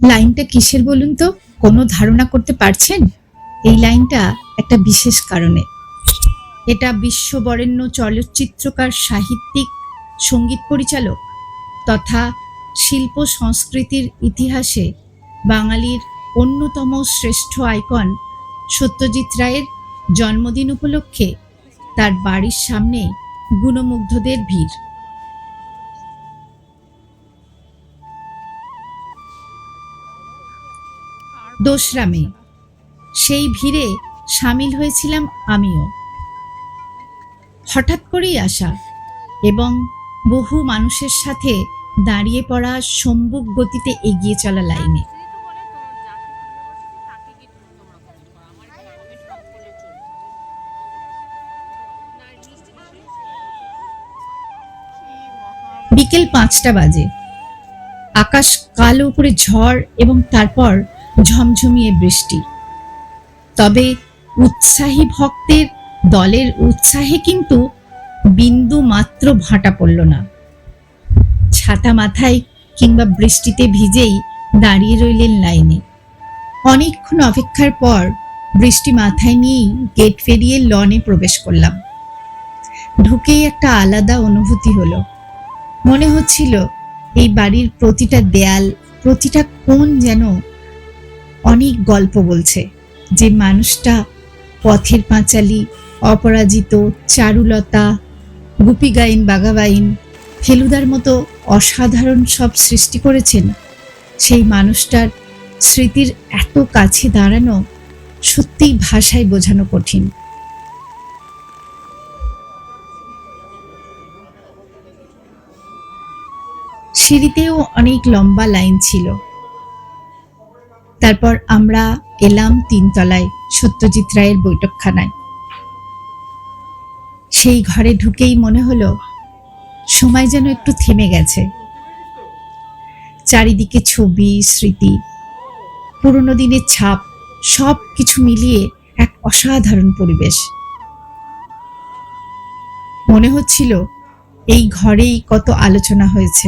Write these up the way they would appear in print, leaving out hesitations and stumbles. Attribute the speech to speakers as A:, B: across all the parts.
A: লাইনটা কিসের বলুন তো? কোনো ধারণা করতে পারছেন? এই লাইনটা একটা বিশেষ কারণে। এটা বিশ্ববরেণ্য চলচ্চিত্রকার, সাহিত্যিক, সঙ্গীত পরিচালক তথা শিল্প সংস্কৃতির ইতিহাসে বাঙালির অন্যতম শ্রেষ্ঠ আইকন সত্যজিৎ রায়ের জন্মদিন উপলক্ষে তার বাড়ির সামনে গুণমুগ্ধদের ভিড়। দোসরা মে সেই ভিড়ে সামিল হয়েছিলাম আমিও। হঠাৎ করেই আসা এবং বহু মানুষের সাথে দাঁড়িয়ে পড়া সম্মুখ গতিতে এগিয়ে চলা লাইনে। বিকেল 5টা বাজে। আকাশ কালো করে ঝড় এবং তারপর ঝমঝমিয়ে বৃষ্টি। তবে উৎসাহী ভক্তের দলের উৎসাহে কিন্তু বিন্দু মাত্র ভাটা পড়ল না। ছাতা মাথায় কিংবা বৃষ্টিতে ভিজেই দাঁড়িয়ে রইলেন লাইনে। অনেকক্ষণ অপেক্ষার পর বৃষ্টি মাথায় নিয়েই গেট পেরিয়ে লনে প্রবেশ করলাম। ঢুকেই একটা আলাদা অনুভূতি হলো। মনে হচ্ছিল এই বাড়ির প্রতিটা দেয়াল, প্রতিটা কোণ যেন অনেক গল্প বলছে। যে মানুষটা পথের পাঁচালী, অপরাজিত, চারুলতা, গুপিগাইন, বাঘাবাইন, ফেলুদার মতো অসাধারণ সব সৃষ্টি করেছেন, সেই মানুষটার স্মৃতির এত কাছে দাঁড়ানো সত্যিই ভাষায় বোঝানো কঠিন। সিঁড়িতেও অনেক লম্বা লাইন ছিল। তারপর আমরা এলাম 3 তলায় সত্যজিৎ রায়ের বৈঠকখানায়। সেই ঘরে ঢুকেই মনে হলো সময় যেন একটু থেমে গেছে। চারিদিকে ছবি, স্মৃতি, পুরনো দিনের ছাপ, সব কিছু মিলিয়ে এক অসাধারণ পরিবেশ। মনে হচ্ছিল এই ঘরেই কত আলোচনা হয়েছে,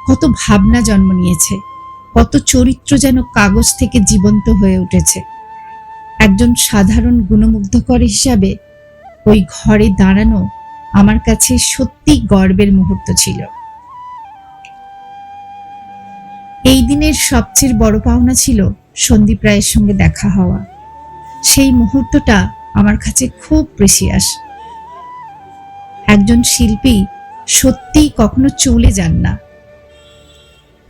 A: কত ভাবনা জন্ম নিয়েছে, কত চরিত্র যেন কাগজ থেকে জীবন্ত হয়ে উঠেছে। একজন সাধারণ গুণমুগ্ধকর হিসাবে ওই ঘরে দাঁড়ানো আমার কাছে সত্যি গর্বের মুহূর্ত ছিল। এই দিনের সবচেয়ে বড় পাওনা ছিল সন্দীপ রায়ের সঙ্গে দেখা হওয়া। সেই মুহূর্তটা আমার কাছে খুব প্রেসিয়াস। একজন শিল্পী সত্যিই কখনো চলে যান না,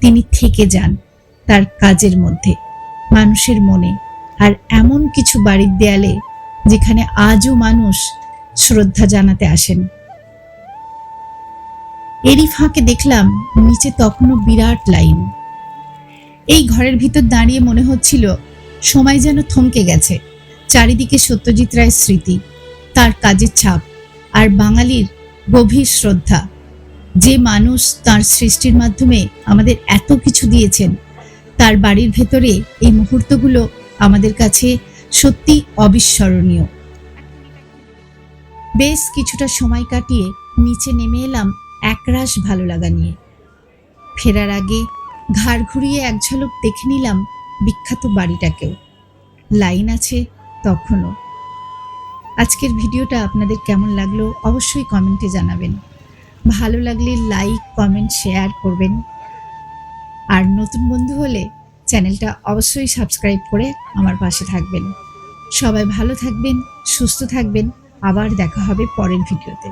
A: তিনি থেকে যান তার কাজের মধ্যে, মানুষের মনে, আর এমন কিছু বাড়ির দেয়ালে যেখানে আজও মানুষ শ্রদ্ধা জানাতে আসেন। এরই ফাঁকে দেখলাম নিচে তখনও বিরাট লাইন। এই ঘরের ভিতর দাঁড়িয়ে মনে হচ্ছিল সময় যেন থমকে গেছে। চারিদিকে সত্যজিৎ রায়ের স্মৃতি, তার কাজের ছাপ, আর বাঙালির গভীর শ্রদ্ধা। যে মানুষ তার সৃষ্টির মাধ্যমে আমাদের এত কিছু দিয়েছেন, তার বাড়ির ভেতরে এই মুহূর্তগুলো আমাদের কাছে সত্যি অবিস্মরণীয়। বেশ কিছুটা সময় কাটিয়ে নিচে নেমে এলাম একরাশ ভালো লাগা নিয়ে। ফেরার আগে ঘাড় ঘুরিয়ে এক ঝলক দেখে নিলাম বিখ্যাত বাড়িটাকেও। লাইন আছে তখনও। আজকের ভিডিওটা আপনাদের কেমন লাগলো অবশ্যই কমেন্টে জানাবেন। ভালো লাগলে লাইক, কমেন্ট, শেয়ার করবেন। আর নতুন বন্ধু হলে চ্যানেলটা অবশ্যই সাবস্ক্রাইব করে আমার পাশে থাকবেন। সবাই ভালো থাকবেন, সুস্থ থাকবেন। আবার দেখা হবে পরের ভিডিওতে।